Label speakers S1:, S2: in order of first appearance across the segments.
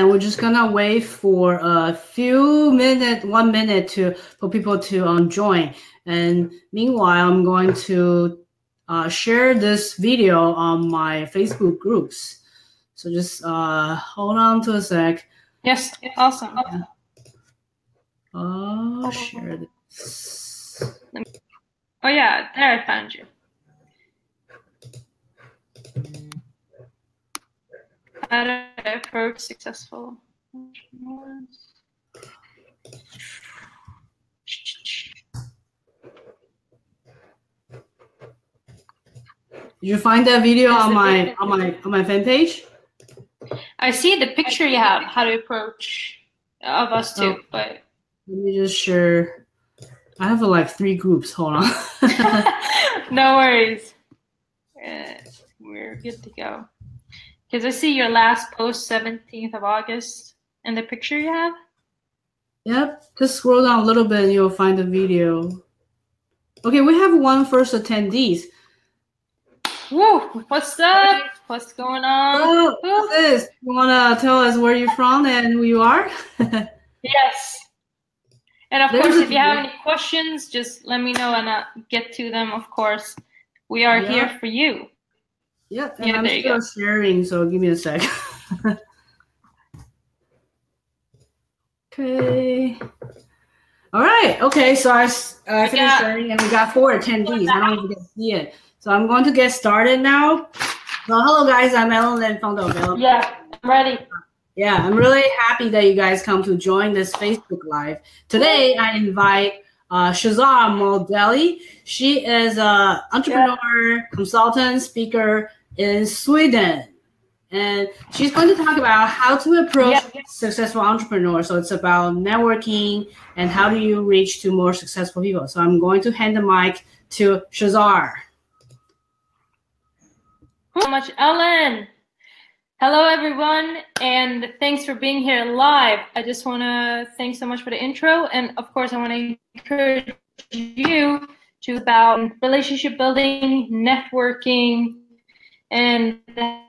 S1: and we're just gonna wait for a few minutes, 1 minute for people to join. And meanwhile, I'm going to share this video on my Facebook groups. So just hold on to a sec.
S2: Yes, awesome.
S1: Yeah. Share this.
S2: Oh yeah, there I found you. How to approach successful entrepreneurs.
S1: Did you find that video on my fan page?
S2: I see the picture you have, how to approach of us too, but
S1: let me just share. I have like 3 groups. Hold on.
S2: No worries. We're good to go. Because I see your last post, 17th of August, and the picture you have.
S1: Yep. Just scroll down a little bit and you'll find the video. Okay, we have one first attendees.
S2: Woo! What's up? What's going on?
S1: What's this? You want to tell us where you're from and who you are?
S2: Yes. And of course, if you have any questions, just let me know and I'll get to them, of course. We are here for you.
S1: Yep, and I'm still sharing, so give me a sec. Okay. All right. Okay, so I finished sharing, and we got 4 attendees. I don't even see it. So I'm going to get started now. So hello, guys. I'm Ellen, founder of Ellenpro.
S2: Yeah, I'm ready.
S1: Yeah, I'm really happy that you guys come to join this Facebook Live. Today, I invite Sharzad Modeli. She is an entrepreneur, consultant, speaker in Sweden. And she's going to talk about how to approach successful entrepreneurs. So it's about networking and how do you reach to more successful people. So I'm going to hand the mic to Sharzad.
S2: So much, Ellen. Hello, everyone, and thanks for being here live. I just want to thank so much for the intro, and of course, I want to encourage you to about relationship building, networking, and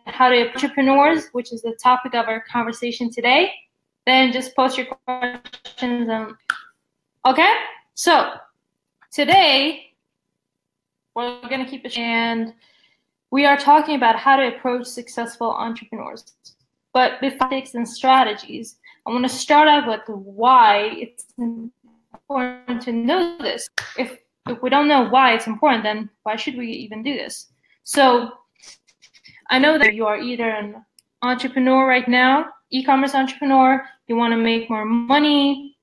S2: how to entrepreneurs, which is the topic of our conversation today. Then just post your questions. Okay, so today we're going to keep it and we are talking about how to approach successful entrepreneurs. But before tactics and strategies, I want to start out with why it's important to know this. If we don't know why it's important, then why should we even do this? So I know that you are either an entrepreneur right now, e-commerce entrepreneur, you want to make more money,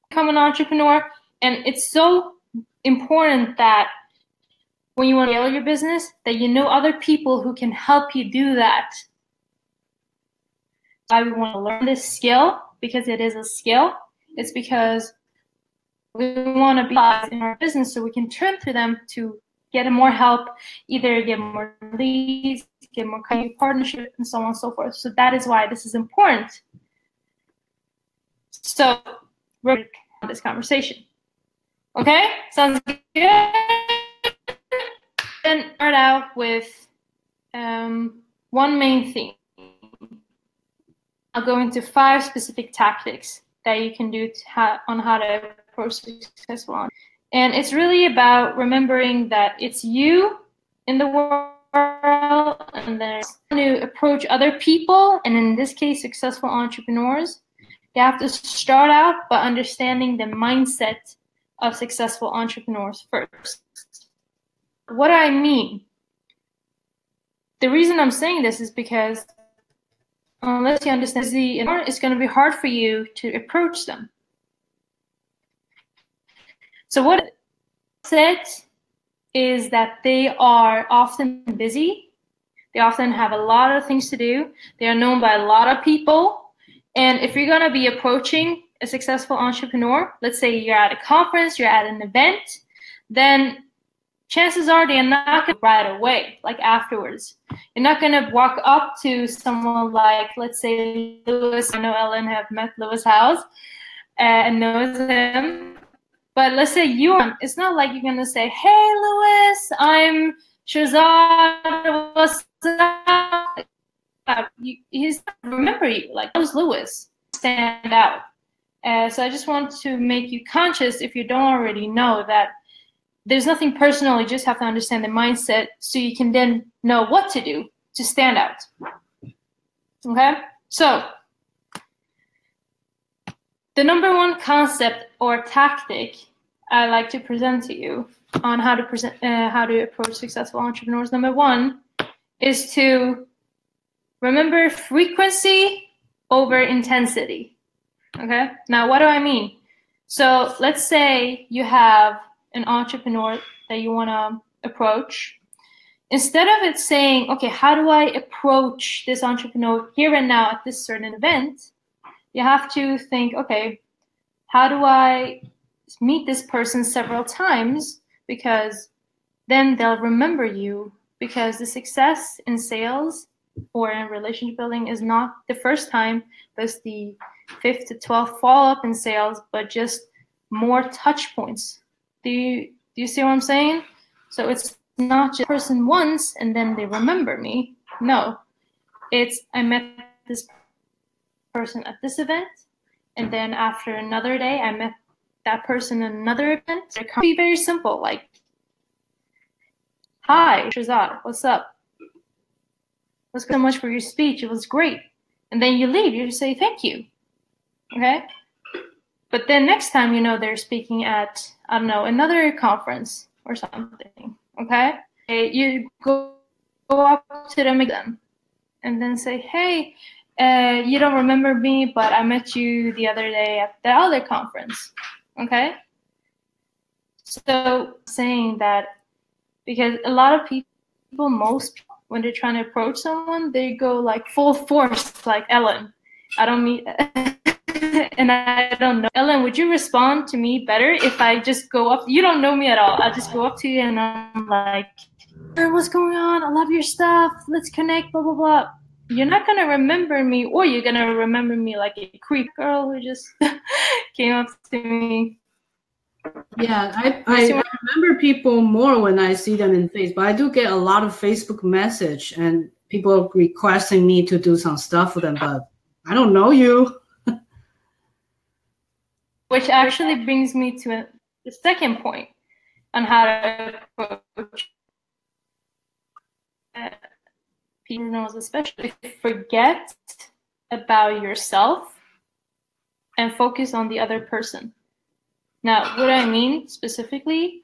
S2: become an entrepreneur, and it's so important that when you want to scale your business, that you know other people who can help you do that. Why we want to learn this skill, because it is a skill. It's because we want to be in our business so we can turn to them to get more help, either get more leads, get more partnership, and so on and so forth. So that is why this is important. So we're going to have this conversation. Okay? Sounds good? Then start out with one main theme. I'll go into 5 specific tactics that you can do on how to approach successful entrepreneurs. And it's really about remembering that it's you in the world, and there's to approach other people, and in this case, successful entrepreneurs. You have to start out by understanding the mindset of successful entrepreneurs first. What do I mean? The reason I'm saying this is because unless you understand it's going to be hard for you to approach them. So what it said is that they are often busy. They often have a lot of things to do. They are known by a lot of people. And if you're going to be approaching a successful entrepreneur, let's say you're at a conference, you're at an event, then chances are they're not going to right away, like afterwards. You're not going to walk up to someone like, let's say, Lewis. I know Ellen have met Lewis House and knows him. But let's say it's not like you're going to say, hey, Lewis, I'm Sharzad, what's up? he's remember you, like Rose Lewis, stand out. So I just want to make you conscious, if you don't already know, that there's nothing personal. You just have to understand the mindset so you can then know what to do to stand out. Okay? So the number one concept or tactic I like to present to you on how to approach successful entrepreneurs, number one, is to remember frequency over intensity. Okay? Now, what do I mean? So let's say you have an entrepreneur that you want to approach. Instead of it saying, okay, how do I approach this entrepreneur here and now at this certain event? You have to think, okay, how do I meet this person several times? Because then they'll remember you, because the success in sales or in relationship building is not the first time, but it's the 5th to 12th follow-up in sales, but just more touch points. Do you see what I'm saying? So it's not just person once and then they remember me. No, it's I met this person at this event, and then after another day, I met that person at another event. It can be very simple, like, hi, Sharzad, what's up? Thanks so much for your speech. It was great. And then you leave. You say thank you. Okay? But then next time, you know, they're speaking at, I don't know, another conference or something. Okay? You go up to them again and then say, hey, you don't remember me, but I met you the other day at the other conference. Okay? So saying that, because a lot of people, most people, when they're trying to approach someone, they go like full force, like Ellen. I don't meet, and I don't know. Ellen, would you respond to me better if I just go up? You don't know me at all. I just go up to you and I'm like, what's going on? I love your stuff. Let's connect, blah, blah, blah. You're not going to remember me, or you're going to remember me like a creep girl who just came up to me.
S1: Yeah, I remember people more when I see them in Facebook. But I do get a lot of Facebook message and people requesting me to do some stuff for them, but I don't know you.
S2: Which actually brings me to the second point on how to approach people, especially forget about yourself and focus on the other person. Now, what I mean specifically,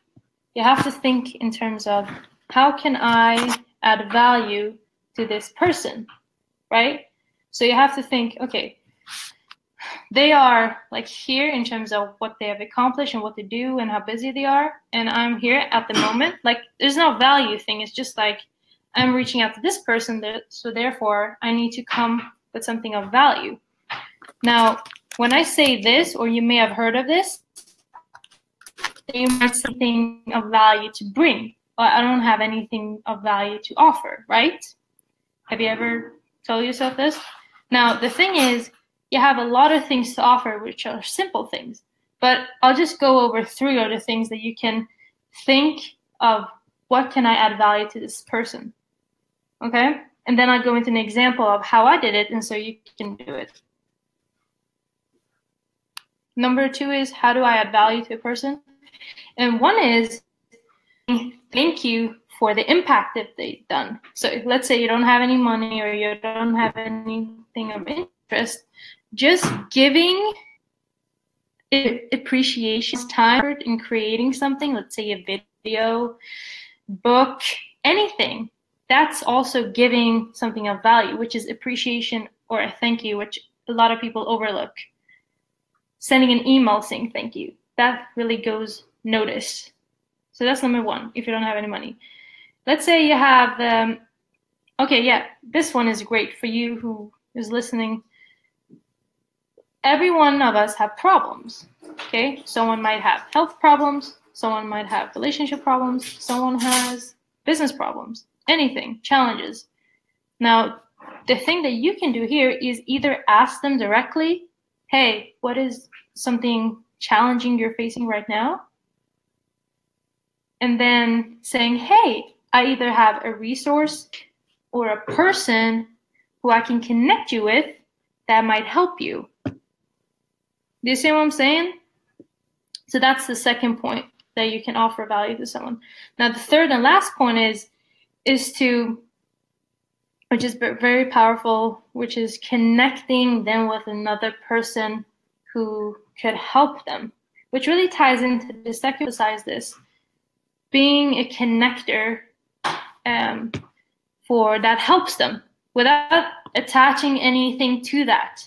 S2: you have to think in terms of how can I add value to this person, right? So you have to think, okay, they are like here in terms of what they have accomplished and what they do and how busy they are. And I'm here at the moment. Like, there's no value thing. It's just like I'm reaching out to this person, so therefore I need to come with something of value. Now, when I say this, or you may have heard of this, they have something of value to bring, but I don't have anything of value to offer, right? Have you ever told yourself this? Now, the thing is, you have a lot of things to offer, which are simple things, but I'll just go over 3 other things that you can think of. What can I add value to this person? Okay? And then I'll go into an example of how I did it, and so you can do it. Number 2 is, how do I add value to a person? And 1 is, thank you for the impact that they've done. So let's say you don't have any money or you don't have anything of interest, just giving appreciation, time in creating something, let's say a video, book, anything, that's also giving something of value, which is appreciation or a thank you, which a lot of people overlook. Sending an email saying thank you, that really goes noticed. So that's number 1, if you don't have any money. Let's say you have, okay, yeah, this one is great for you who is listening. Every one of us have problems, okay? Someone might have health problems, someone might have relationship problems, someone has business problems, anything, challenges. Now, the thing that you can do here is either ask them directly, hey, what is something challenging you're facing right now? And then saying, hey, I either have a resource or a person who I can connect you with that might help you. Do you see what I'm saying? So that's the second point, that you can offer value to someone. Now, the third and last point is to, which is very powerful, which is connecting them with another person who could help them, which really ties into the second, besides this, being a connector for that helps them without attaching anything to that.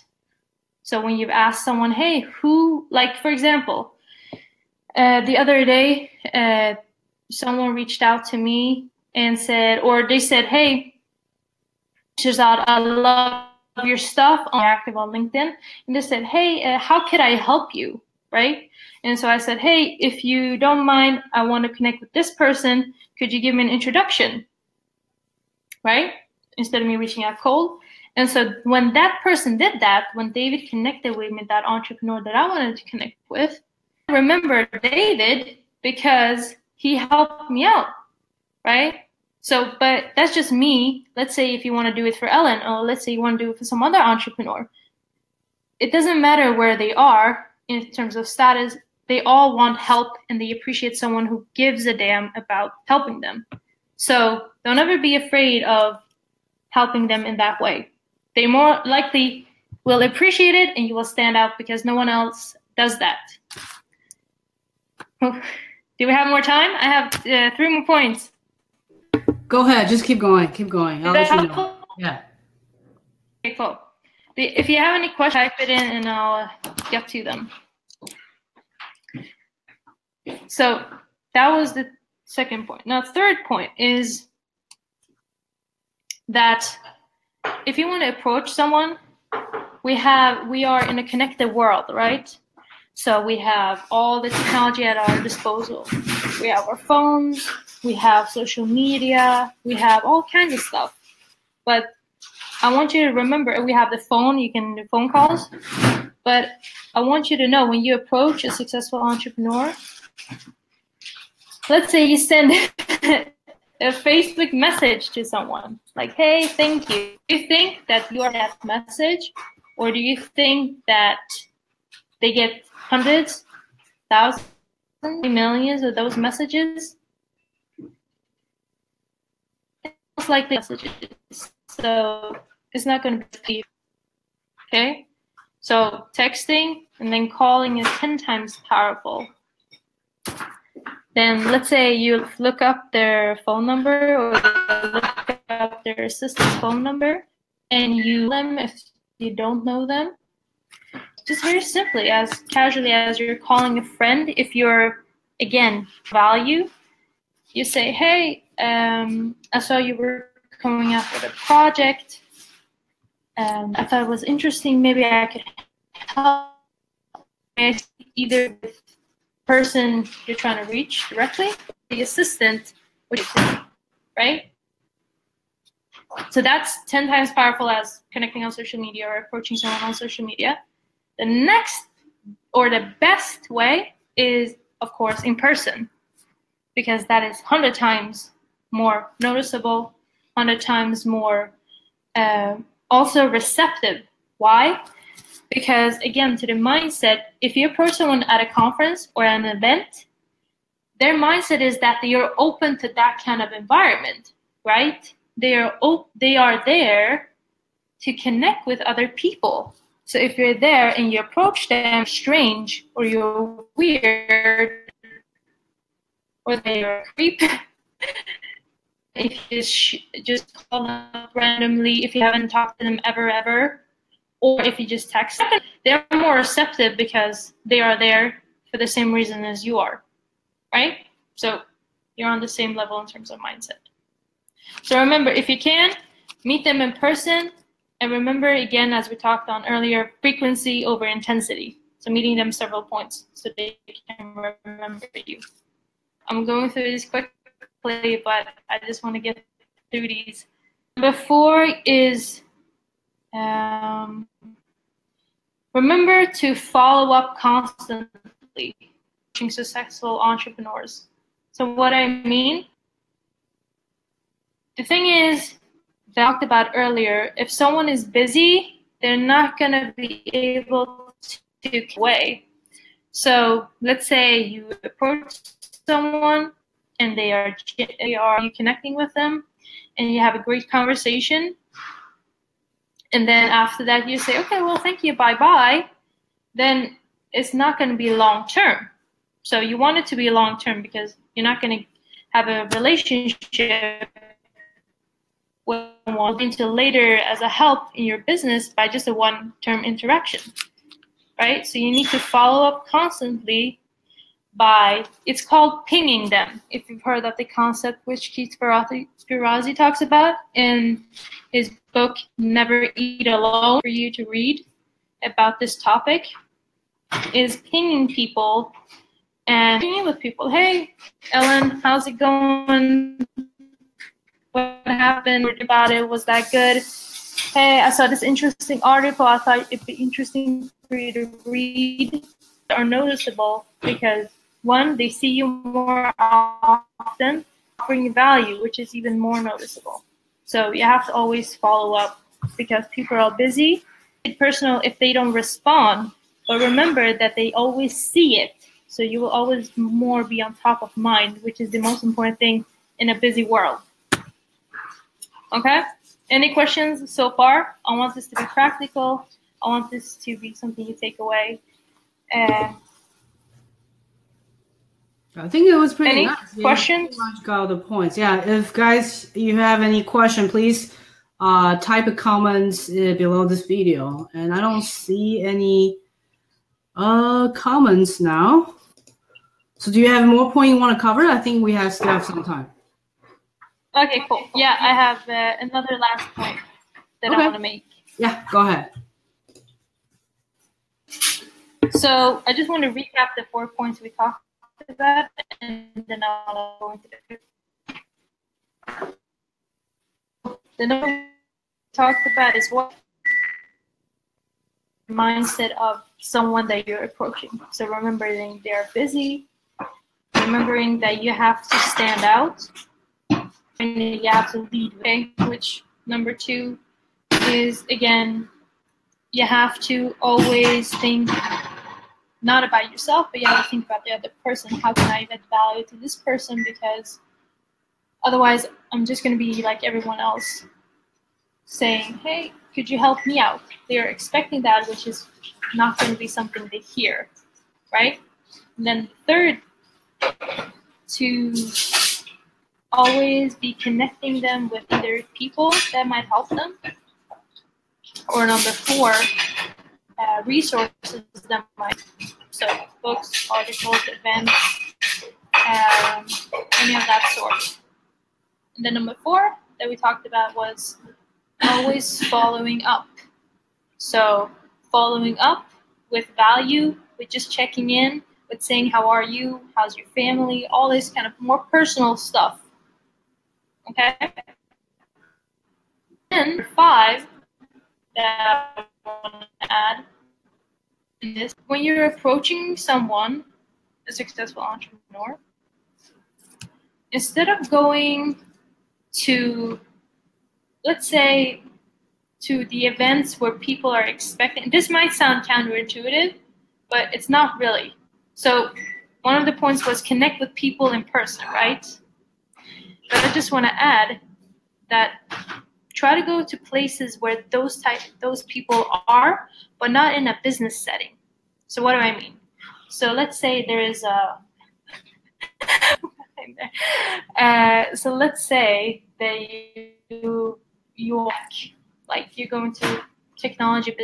S2: So when you've asked someone, hey, who, like for example, the other day, someone reached out to me and said, or they said, hey, Sharzad, I love your stuff. I'm active on LinkedIn. And they said, hey, how could I help you? Right? And so I said, hey, if you don't mind, I want to connect with this person. Could you give me an introduction? Right? Instead of me reaching out cold. And so when that person did that, when David connected with me, that entrepreneur that I wanted to connect with, I remember David because he helped me out, right? So, but that's just me. Let's say if you want to do it for Ellen, or let's say you want to do it for some other entrepreneur. It doesn't matter where they are in terms of status. They all want help, and they appreciate someone who gives a damn about helping them. So don't ever be afraid of helping them in that way. They more likely will appreciate it, and you will stand out because no one else does that. Do we have more time? I have 3 more points.
S1: Go ahead. Just keep going. Keep going. I'll let you know. Yeah.
S2: Okay, cool. If you have any questions, type it in and I'll get to them. So that was the second point. Now, the third point is that if you want to approach someone, we are in a connected world, right? So we have all the technology at our disposal. We have our phones, we have social media, we have all kinds of stuff. But I want you to remember, we have the phone, you can do phone calls, but I want you to know when you approach a successful entrepreneur, let's say you send a Facebook message to someone, like, hey, thank you. Do you think that you are that message, or do you think that they get hundreds, thousands, millions of those messages? Most likely messages. So it's not going to be, okay? So texting and then calling is 10 times powerful. Then let's say you look up their phone number or look up their assistant's phone number and you them if you don't know them. Just very simply, as casually as you're calling a friend, if you're, again, value, you say, hey, I saw you were coming up with a project. I thought it was interesting. Maybe I could help either with the person you're trying to reach directly, the assistant, right? So that's 10 times powerful as connecting on social media or approaching someone on social media. The next or the best way is, of course, in person, because that is 100 times more noticeable, 100 times more also receptive. Why? Because, again, to the mindset, if you approach someone at a conference or an event, their mindset is that they are open to that kind of environment, right? They are there to connect with other people. So if you're there and you approach them strange or you're weird or they're a creep, if you just call them up randomly, if you haven't talked to them ever, or if you just text them, they're more receptive because they are there for the same reason as you are, right? So you're on the same level in terms of mindset. So remember, if you can, meet them in person. And remember, again, as we talked on earlier, frequency over intensity. So meeting them several points so they can remember you. I'm going through this quickly, but I just want to get through these. Number 4 is remember to follow up constantly, coaching successful entrepreneurs. So what I mean, the thing is, talked about earlier, if someone is busy, they're not going to be able to get away. So let's say you approach someone and they are you connecting with them and you have a great conversation. And then after that you say, okay, well, thank you, bye-bye. Then it's not going to be long-term. So you want it to be long-term because you're not going to have a relationship into later as a help in your business by just a one-term interaction, right? So you need to follow up constantly by, it's called pinging them. If you've heard of the concept which Keith Ferrazzi talks about in his book, Never Eat Alone, for you to read about this topic, is pinging people and pinging with people. Hey, Ellen, how's it going? What happened about it? Was that good? Hey, I saw this interesting article. I thought it'd be interesting for you to read. Are noticeable because, one, they see you more often, offering you value, which is even more noticeable. So you have to always follow up because people are busy. It's personal if they don't respond, but remember that they always see it. So you will always more be on top of mind, which is the most important thing in a busy world. Okay? Any questions so far? I want this to be practical. I want this to be something you take away. I
S1: think it was pretty nice.
S2: Any questions?
S1: Pretty much got the points. Yeah, if guys, you have any question, please type a comments below this video. And I don't see any comments now. So do you have more point you want to cover? I think we still have some time.
S2: Okay, cool. Yeah, I have another last point that I want to make.
S1: Yeah, go ahead.
S2: So I just want to recap the 4 points we talked about, and then I'll go into the number we talked about is what mindset of someone that you're approaching. So remembering they're busy, remembering that you have to stand out, and you have to lead, okay? Which number 2 is, again, you have to always think not about yourself, but you have to think about the other person. How can I add value to this person? Because otherwise I'm just going to be like everyone else saying, hey, could you help me out? They're expecting that, which is not going to be something they hear, right? And then third, to always be connecting them with either people that might help them, or number 4, resources that might, so books, articles, events, any of that sort. And then number 4 that we talked about was always following up. So following up with value, with just checking in, with saying how are you, how's your family, all this kind of more personal stuff. Okay? And number 5 that I want to add is when you're approaching someone, a successful entrepreneur, instead of going to, let's say, to the events where people are expecting, this might sound counterintuitive, but it's not really. So one of the points was connect with people in person, right? But I just want to add that try to go to places where those people are, but not in a business setting. So what do I mean? So let's say there is a so let's say that you like you're going to technology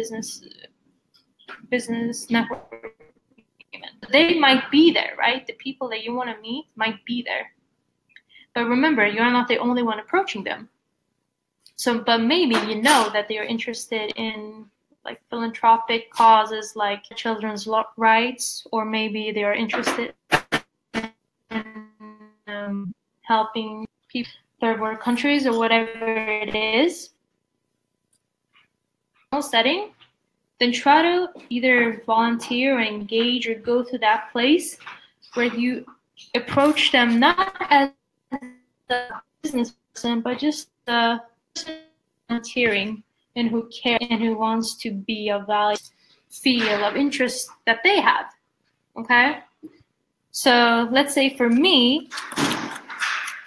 S2: business network. They might be there, right? The people that you want to meet might be there. But remember, you're not the only one approaching them. So, but maybe you know that they are interested in like philanthropic causes like children's rights, or maybe they are interested in helping people in third world countries or whatever it is. Setting, then try to either volunteer or engage or go to that place where you approach them not as a business person, but just a person volunteering and who cares and who wants to be a value field of interest that they have. Okay? So let's say for me,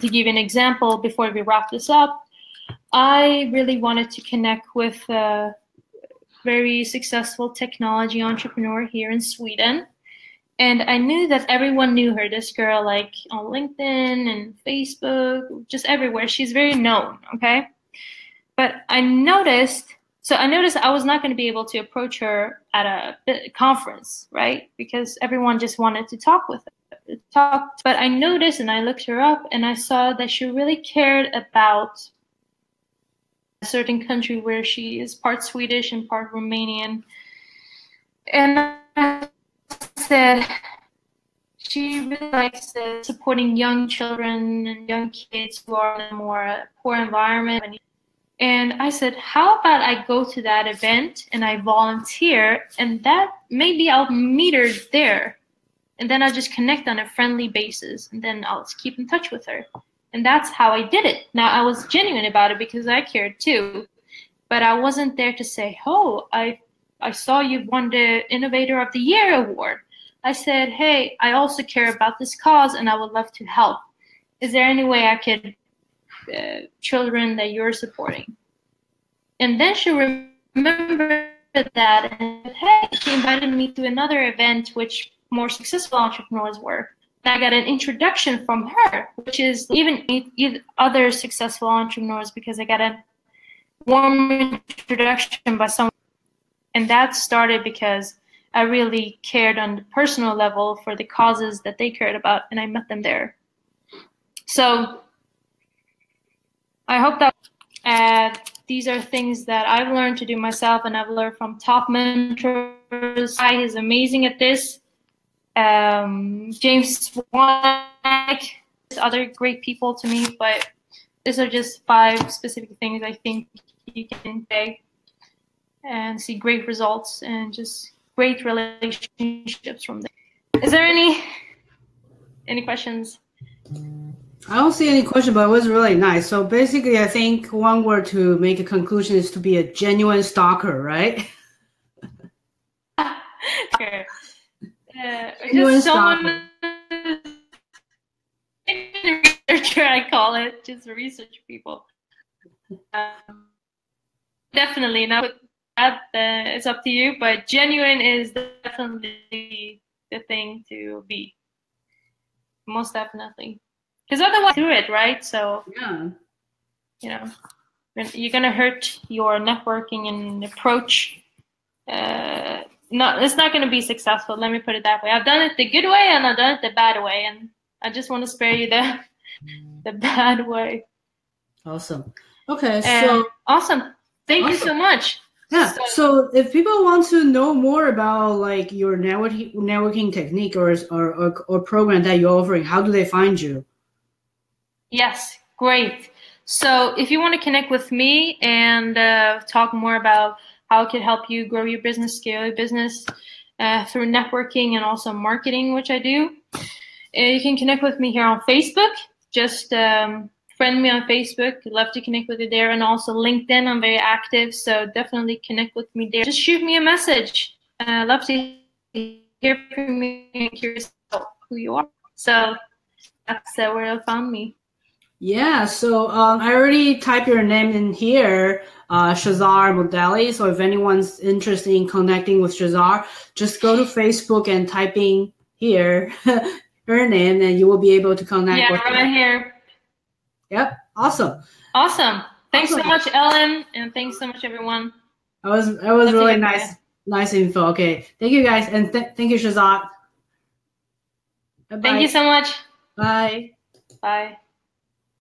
S2: to give an example before we wrap this up, I really wanted to connect with a very successful technology entrepreneur here in Sweden. And I knew that everyone knew her, this girl, like on LinkedIn and Facebook, just everywhere. She's very known, okay? But I noticed I was not going to be able to approach her at a conference, right? Because everyone just wanted to talk with her. But I noticed and I looked her up and I saw that she really cared about a certain country where she is part Swedish and part Romanian. And I said she really likes supporting young children and young kids who are in a more poor environment. And I said, how about I go to that event and I volunteer, and that maybe I'll meet her there. And then I'll just connect on a friendly basis, and then I'll keep in touch with her. And that's how I did it. Now, I was genuine about it because I cared too. But I wasn't there to say, oh, I saw you won the Innovator of the Year award. I said, hey, I also care about this cause and I would love to help. Is there any way I could children that you're supporting? And then she remembered that, and hey, she invited me to another event which more successful entrepreneurs were. And I got an introduction from her, which is even other successful entrepreneurs, because I got a warm introduction by someone. And that started because I really cared on the personal level for the causes that they cared about, and I met them there. So I hope that these are things that I've learned to do myself, and I've learned from top mentors. Guy is amazing at this. James Swanwick, other great people to me, but these are just 5 specific things I think you can say and see great results and just great relationships from there. Is there any questions?
S1: I don't see any question, but it was really nice. So basically, I think one word to make a conclusion is to be a genuine stalker, right?
S2: Sure.
S1: Genuine
S2: Just someone,
S1: stalker.
S2: researcher, I call it, just research people. Definitely, now that it's up to you, but genuine is definitely the thing to be. Most definitely. Because otherwise, do it, right? So,
S1: Yeah.
S2: You know, you're going to hurt your networking and approach. It's not going to be successful. Let me put it that way. I've done it the good way and I've done it the bad way. And I just want to spare you the bad way.
S1: Awesome. Okay. So
S2: awesome. Thank you so much.
S1: Yeah. So if people want to know more about like your networking technique or program that you're offering, how do they find you?
S2: Yes, great. So if you want to connect with me and talk more about how it could help you grow your business, scale your business through networking and also marketing, which I do, you can connect with me here on Facebook. Just friend me on Facebook. I'd love to connect with you there. And also LinkedIn, I'm very active, so definitely connect with me there. Just shoot me a message. I'd love to hear from you and curious about who you are. So that's where you'll find me.
S1: Yeah, so I already typed your name in here, Sharzad Modeli. So if anyone's interested in connecting with Sharzad, just go to Facebook and type in here her name, and you will be able to connect with her.
S2: Yeah, right here.
S1: Yep, awesome.
S2: Awesome. Thanks so much, Ellen, and thanks so much, everyone.
S1: That was really nice info. Okay, thank you guys, and thank you, Sharzad.
S2: Thank you so much.
S1: Bye.
S2: Bye.